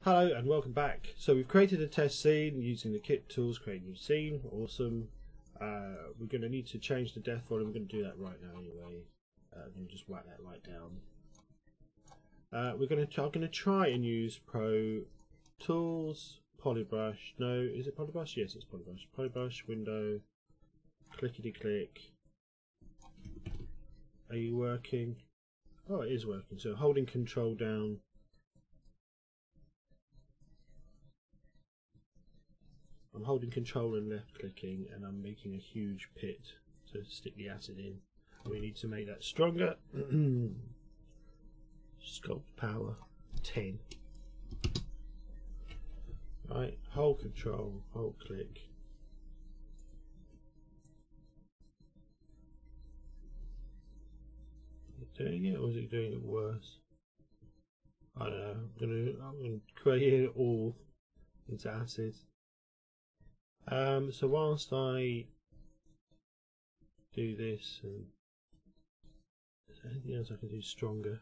Hello and welcome back. So we've created a test scene using the kit tools, create a new scene, awesome. We're going to need to change the depth volume. We're going to do that right now anyway. I'm going to just whack that light down. I'm going to try and use Pro Tools, Polybrush. No, is it Polybrush? Yes, it's Polybrush. Polybrush, window, clickety click. Are you working? Oh, it is working. So holding Control down. I'm holding Control and left clicking, and I'm making a huge pit to stick the acid in. We need to make that stronger. Sculpt power 10. Right, hold Control, hold click. Is it doing it, or is it doing it worse? I don't know. I'm gonna create it all into acid. So whilst I do this, and is there anything else I can do stronger?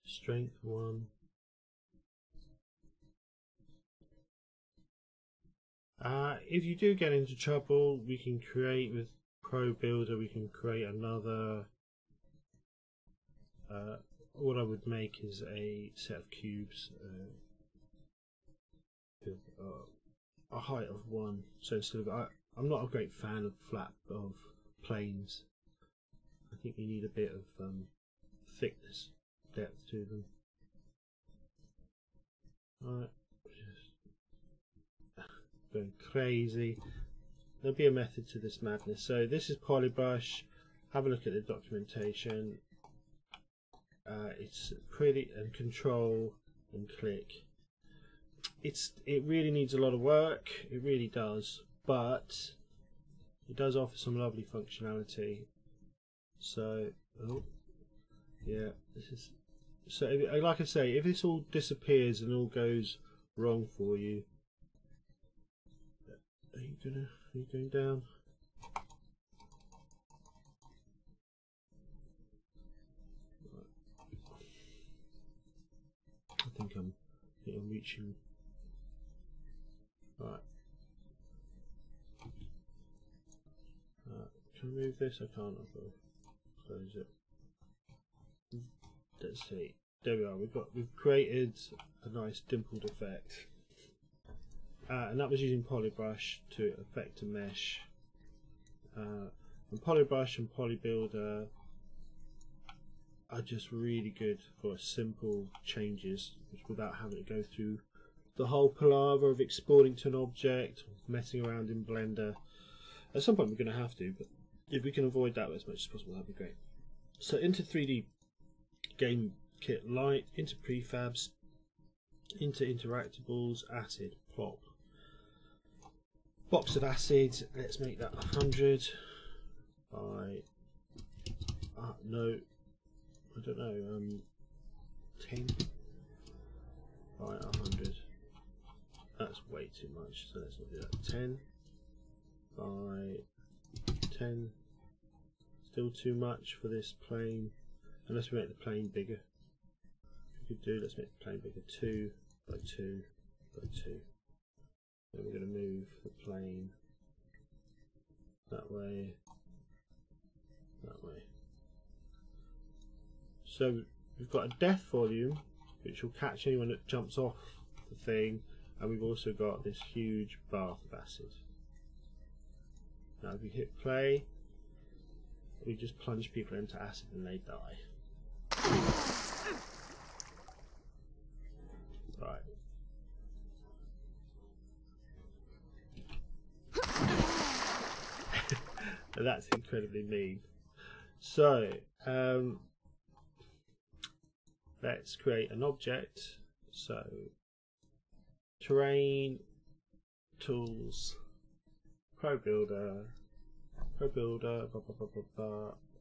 Strength 1. If you do get into trouble, we can create with Pro Builder. We can create another. What I would make is a set of cubes. A height of 1, so instead of I'm not a great fan of planes. I think you need a bit of thickness, depth to them. Alright, just going crazy. There'll be a method to this madness. So this is Polybrush. Have a look at the documentation. It's pretty, and Control and click. It really needs a lot of work, it really does, but it does offer some lovely functionality. So yeah, this is so like I say, if this all disappears and all goes wrong for you, are you going down? I think I'm reaching. Right. Can I move this? I can't. I've got to close it. Let's see. There we are. We've created a nice dimpled effect, and that was using Polybrush to affect a mesh. And Polybrush and Polybuilder are just really good for simple changes, without having to go through the whole palaver of exporting to an object, messing around in Blender. At some point we're going to have to, but if we can avoid that as much as possible, that'd be great. So into 3D Game Kit Lite, into prefabs, into interactables, acid, plop. Box of acid, let's make that 100 by, no, I don't know, 10 by 100. That's way too much, so let's not do that. 10 by 10. Still too much for this plane. Unless we make the plane bigger. We could do, let's make the plane bigger. 2 by 2 by 2. Then we're going to move the plane that way, that way. So we've got a depth volume which will catch anyone that jumps off the thing. And we've also got this huge bath of acid. Now if we hit play, we just plunge people into acid and they die. Right. That's incredibly mean. So let's create an object. So terrain, tools, Pro Builder,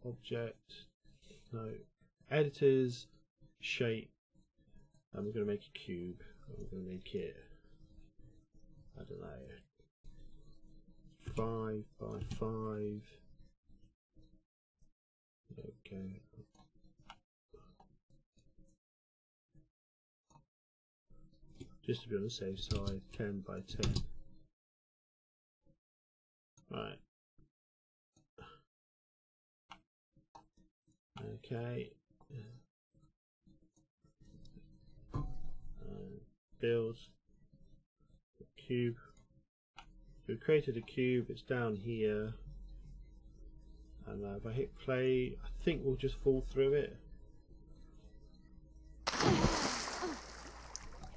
object, no, editors, shape, and we're going to make a cube. We're going to make it, I don't know, 5 by 5. Okay. just to be on the safe side. 10 by 10. Right. Okay. Build cube. We've created a cube. It's down here, and if I hit play, I think we'll just fall through it.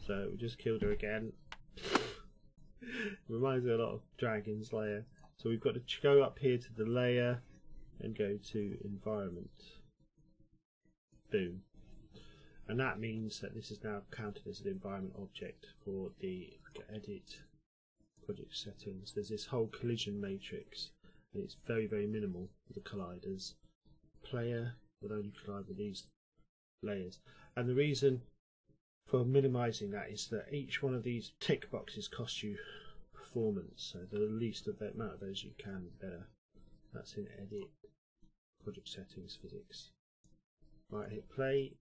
So we just killed her again. Reminds me a lot of Dragon's Lair. So we've got to go up here to the layer and go to environment. Boom. And that means that this is now counted as an environment object for the edit project settings. There's this whole collision matrix, and it's very, very minimal with the colliders. Player will only collide with these layers. And the reason for minimizing that is that each one of these tick boxes costs you performance, so the least of that amount of those you can, the better. That's in edit project settings physics. Right, hit play.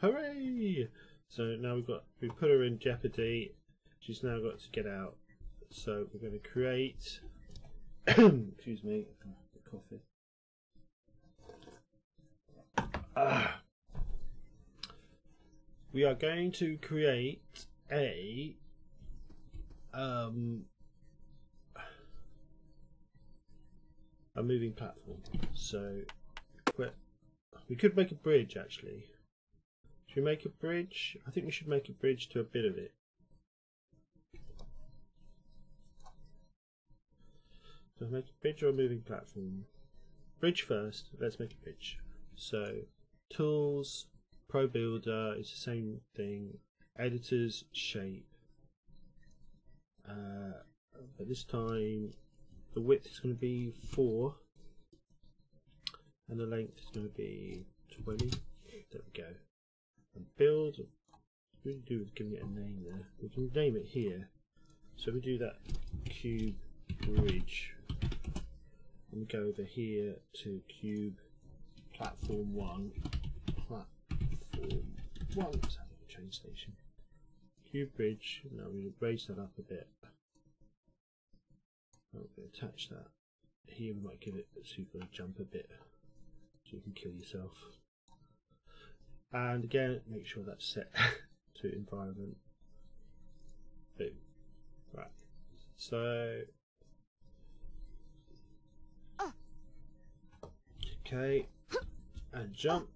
Hooray! So now we put her in jeopardy. She's now got to get out. So we're going to create excuse me, the coffee. We are going to create a moving platform. So we could make a bridge actually. Should we make a bridge? I think we should make a bridge to a bit of it. So make a bridge or a moving platform? Bridge first. Let's make a bridge. So tools, Pro Builder is the same thing. Editors, shape. But this time the width is going to be 4 and the length is going to be 20. There we go. And build. What we do is giving it a name there. We can name it here. So we do that cube bridge. And we go over here to cube platform 1. Platform 1. Let's have a train station. Cube bridge. Now we raise that up a bit. We attach that. Here we might give it a super jump a bit so you can kill yourself. And again, make sure that's set to environment. Boom. Right. So okay, and jump.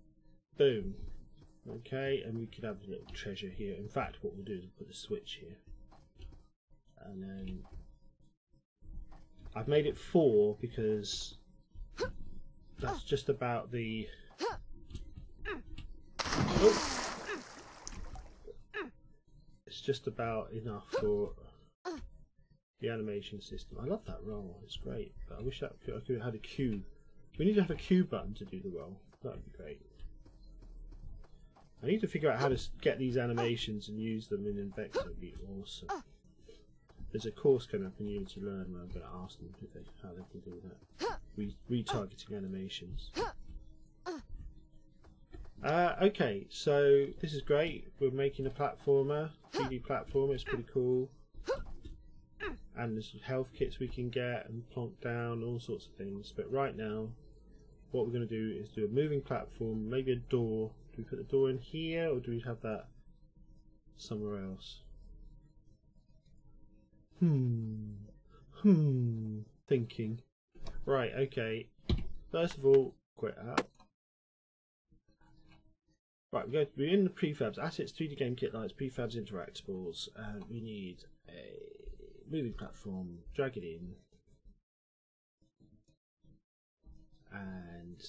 Boom. Okay, and we could have a little treasure here. In fact, what we'll do is put a switch here, and then I've made it 4 because that's just about the. Oh. It's just about enough for the animation system. I love that roll, it's great, but I wish that I could have had a Q. We need to have a Q button to do the roll. That would be great. I need to figure out how to get these animations and use them in Invector. It would be awesome. There's a course coming up in Unity Learn where I'm going to ask them how they can do that. Retargeting animations. Okay, so this is great. We're making a platformer, 3D platformer. It's pretty cool. And there's health kits we can get and plonk down, all sorts of things. But right now, what we're going to do is do a moving platform, maybe a door. Do we put the door in here, or do we have that somewhere else? Thinking. Right, okay. First of all, quit out. Right, we're in the prefabs, assets, 3D game kit lights, prefabs, interactables, and we need a moving platform. Drag it in, and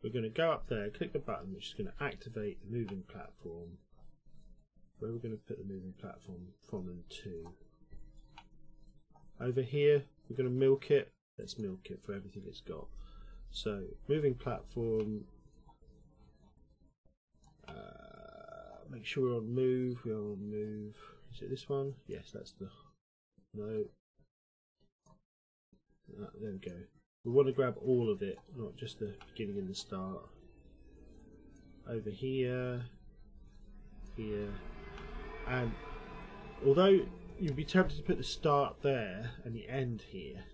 we're going to go up there, click the button, which is going to activate the moving platform. Where we're going to put the moving platform from and to. Over here, we're going to milk it. Let's milk it for everything it's got. So, moving platform. Make sure we're on move. We're on move. Is it this one? Yes, that's the. No. There we go. We want to grab all of it, not just the beginning and the start. Over here, here, and although you'd be tempted to put the start there and the end here,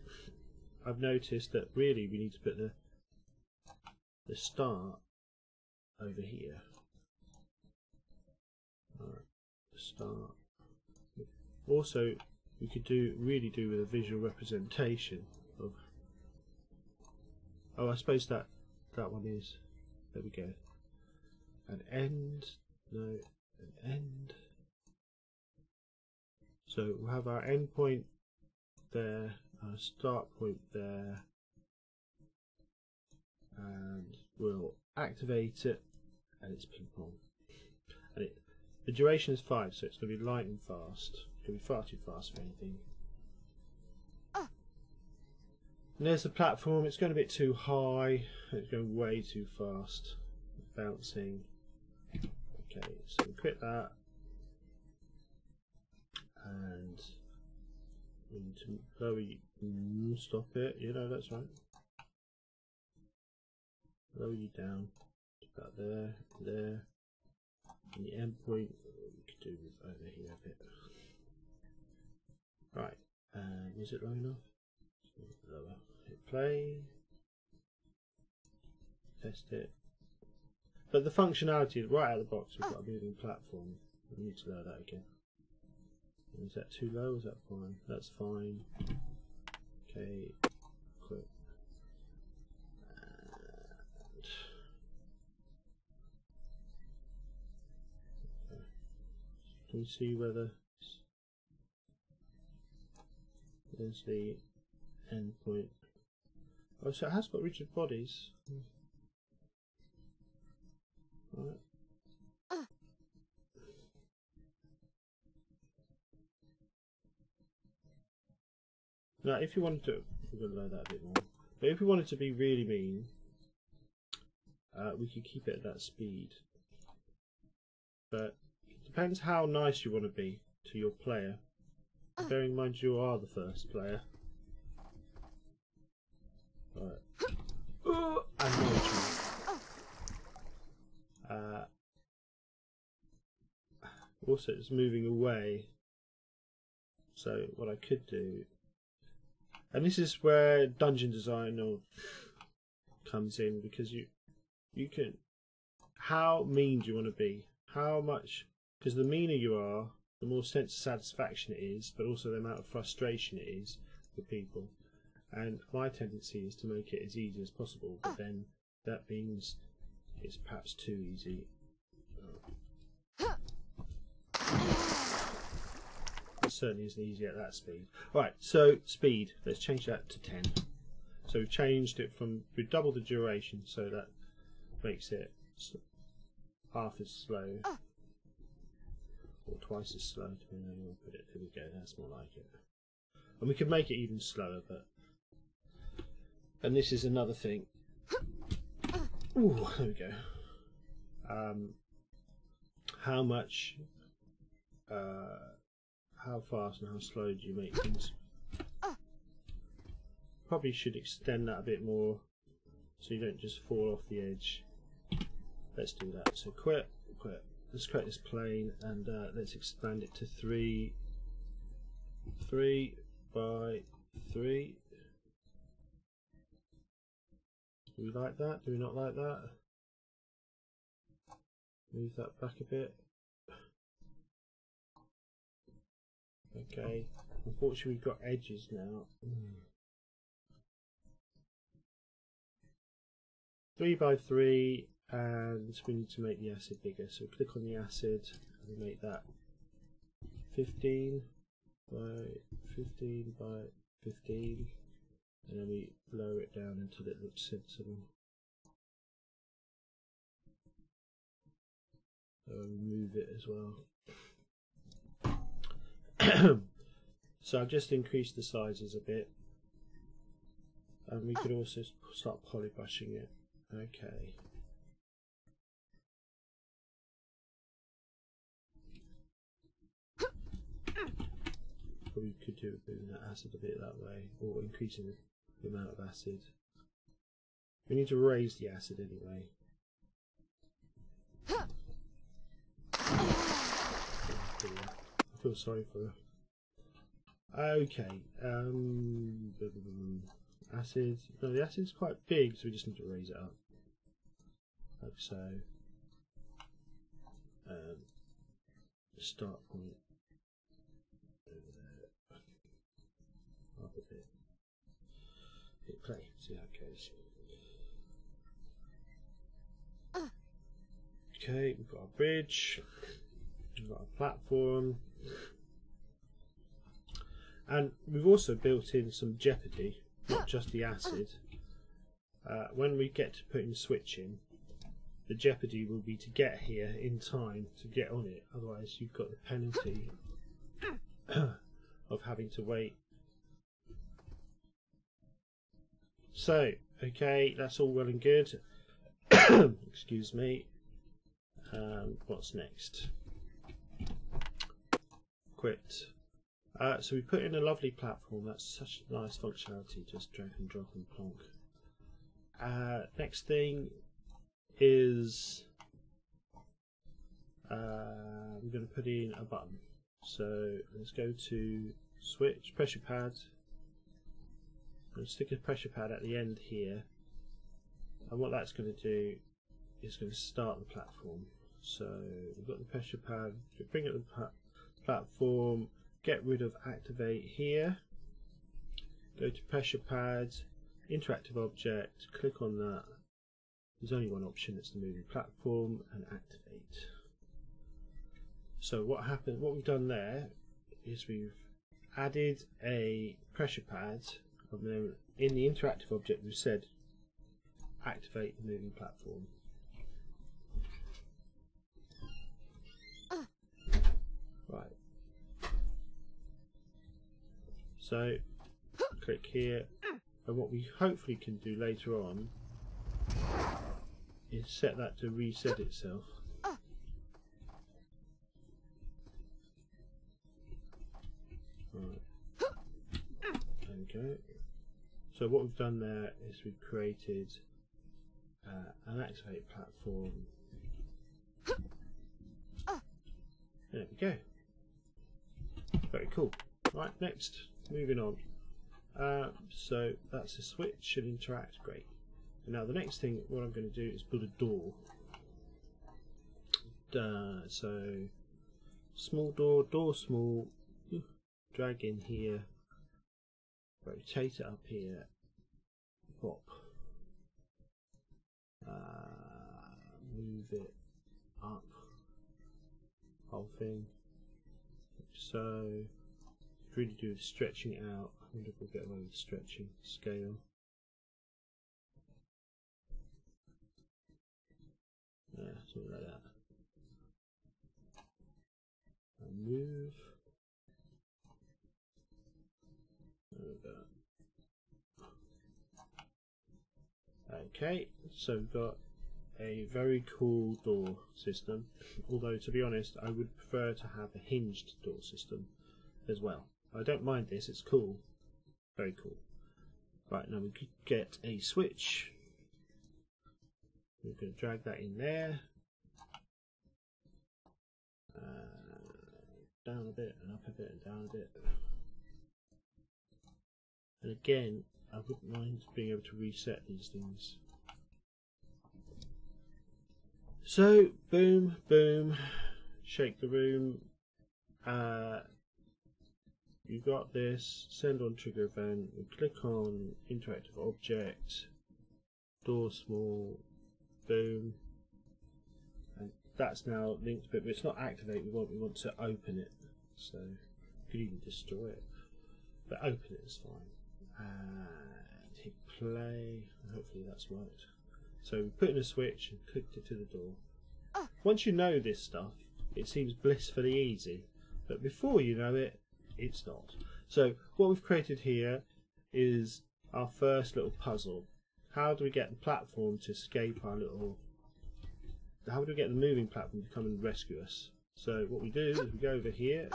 I've noticed that really we need to put the start over here. Alright, the start. Also, we could really do with a visual representation of. Oh, I suppose that one is. There we go. An end. No, an end. So we'll have our end point there, our start point there, and we'll activate it, and it's ping pong. And the duration is 5, so it's going to be light and fast. It's going to be far too fast for anything. And there's the platform. It's going a bit too high. It's going way too fast. Bouncing. Okay, so we quit that. And we need to lower you. Stop it. You know, that's right. Lower you down. About there, there. And the end point we could do with over here a bit. Right. And is it low enough? Lower. Hit play. Test it. But the functionality right out of the box, we've got a moving platform. We need to lower that again. Is that too low? Is that fine? That's fine. Okay. Quit. And okay. Can you see whether there's the end point? Oh, so it has got rigid bodies. Right. Now, if you wanted to, we're going to load that a bit more. But if we wanted to be really mean, we could keep it at that speed. But it depends how nice you want to be to your player. Bearing in mind you are the first player. Right. And also, it's moving away. So what I could do. And this is where dungeon design comes in, because you can, how mean do you want to be? How much? Because the meaner you are, the more sense of satisfaction it is, but also the amount of frustration it is for people. And my tendency is to make it as easy as possible, but then that means it's perhaps too easy. It certainly isn't easy at that speed. Right, so speed, let's change that to 10. So we've changed it we've doubled the duration, so that makes it half as slow, or twice as slow, depending on how you want to put it. There we go, that's more like it. And we could make it even slower, but. And this is another thing. Ooh, there we go. How much. How fast and how slow do you make things? Probably should extend that a bit more so you don't just fall off the edge. Let's do that. So quit. Let's create this plane and let's expand it to 3 by 3. Do we like that? Do we not like that? Move that back a bit. Okay, unfortunately we've got edges now. 3 by 3, and we need to make the acid bigger. So click on the acid and we make that 15 by 15 by 15, and then we lower it down until it looks sensible. So remove it as well. So I've just increased the sizes a bit, and we could also start polybrushing it. Okay. What we could do with moving that acid a bit that way, or increasing the amount of acid. We need to raise the acid anyway. feel sorry for her. Okay, acid. No, the acid's quite big, so we just need to raise it up. Like so. Start point over there. Up a bit. Hit play, see how it goes. Okay, we've got our bridge, we've got our platform, and we've also built in some jeopardy, not just the acid. When we get to putting the switch in, the jeopardy will be to get here in time to get on it, otherwise you've got the penalty of having to wait. So, okay, that's all well and good. Excuse me. What's next? Quit. So we put in a lovely platform. That's such a nice functionality. Just drag and drop and plonk. Next thing is we're going to put in a button. So let's go to switch, pressure pad. I'm going to stick a pressure pad at the end here. And what that's going to do is going to start the platform. So we've got the pressure pad, bring up the platform, get rid of activate here, go to pressure pad, interactive object, click on that. There's only one option, it's the moving platform, and activate. So what happened? What we've done there is we've added a pressure pad, and then in the interactive object we've said activate the moving platform. Right. So click here, and what we hopefully can do later on is set that to reset itself. Right. There we go. So what we've done there is we've created an activate platform. There we go. Very cool. Right, next, moving on. So that's a switch and interact, great. And now the next thing, what I'm going to do is build a door. So small door small, drag in here, rotate it up here, pop, move it up, whole thing. So really do stretching it out. I wonder if we'll get away with stretching scale. Yeah, something like that. And move. There we go. Okay, so we've got a very cool door system, although to be honest I would prefer to have a hinged door system as well. I don't mind this, it's cool, very cool. Right, now we could get a switch. We're going to drag that in there, down a bit and up a bit and down a bit, and again I wouldn't mind being able to reset these things. So boom, boom, shake the room. You got this. Send on trigger event. We click on interactive object, door small, boom, and that's now linked. But it's not activate. We want to open it. So you could even destroy it, but open it is fine. And hit play. And hopefully that's worked. So we put in a switch and clicked it to the door. Once you know this stuff, it seems blissfully easy, but before you know it, it's not. So what we've created here is our first little puzzle. How do we get the platform to escape our little... How do we get the moving platform to come and rescue us? So what we do is we go over here.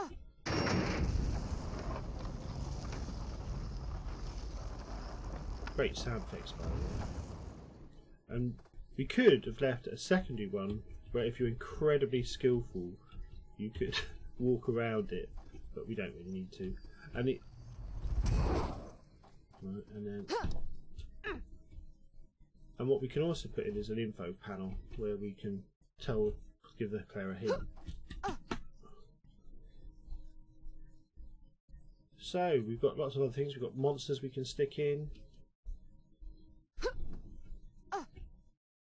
Great sound effects, by the way. And we could have left a secondary one where if you're incredibly skillful you could walk around it, but we don't really need to. And it, right, and then, and what we can also put in is an info panel where we can give the player a hint. So we've got lots of other things. We've got monsters we can stick in.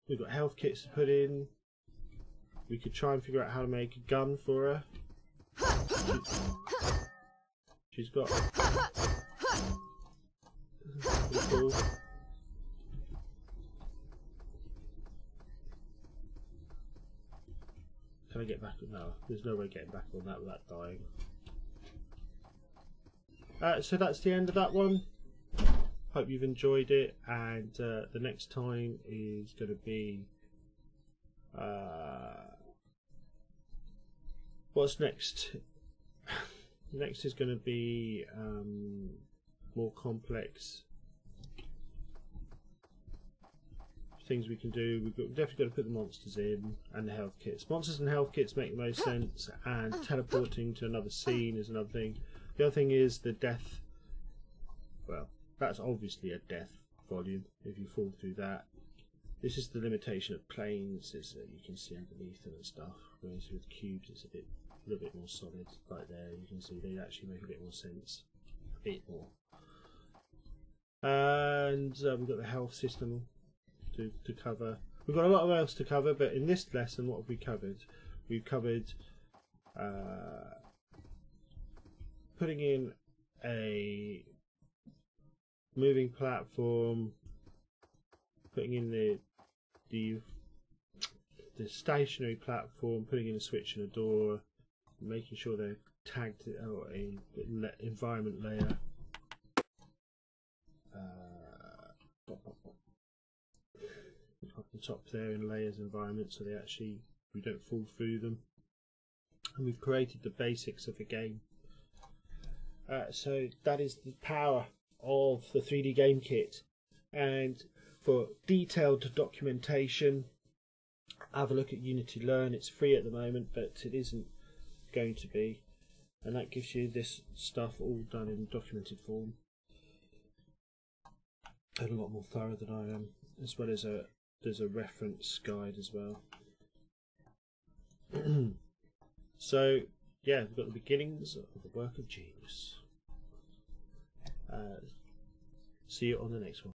We've got health kits to put in. We could try and figure out how to make a gun for her. She's got. Pretty cool. Can I get back? No, there's no way getting back on that without dying. So that's the end of that one. Hope you've enjoyed it, and the next time is going to be what's next? Next is going to be more complex things we can do. We've definitely got to put the monsters in and the health kits. Monsters and health kits make the most sense, and teleporting to another scene is another thing. The other thing is the death. Well, that's obviously a death volume if you fall through that. This is the limitation of planes. You can see underneath them and stuff. Whereas with cubes, it's a little bit more solid. Right there, you can see they actually make a bit more sense. A bit more. And we've got the health system to cover. We've got a lot else to cover, but in this lesson, what have we covered? We've covered putting in a moving platform, putting in the stationary platform, putting in a switch and a door, making sure they're tagged in environment layer. Up the top there in layers environment, so we don't fall through them. And we've created the basics of the game. So that is the power of the 3D game kit. And for detailed documentation, have a look at Unity Learn. It's free at the moment, but it isn't going to be. And that gives you this stuff all done in documented form. And a lot more thorough than I am, as well as there's a reference guide as well. So yeah, we've got the beginnings of the work of genius. See you on the next one.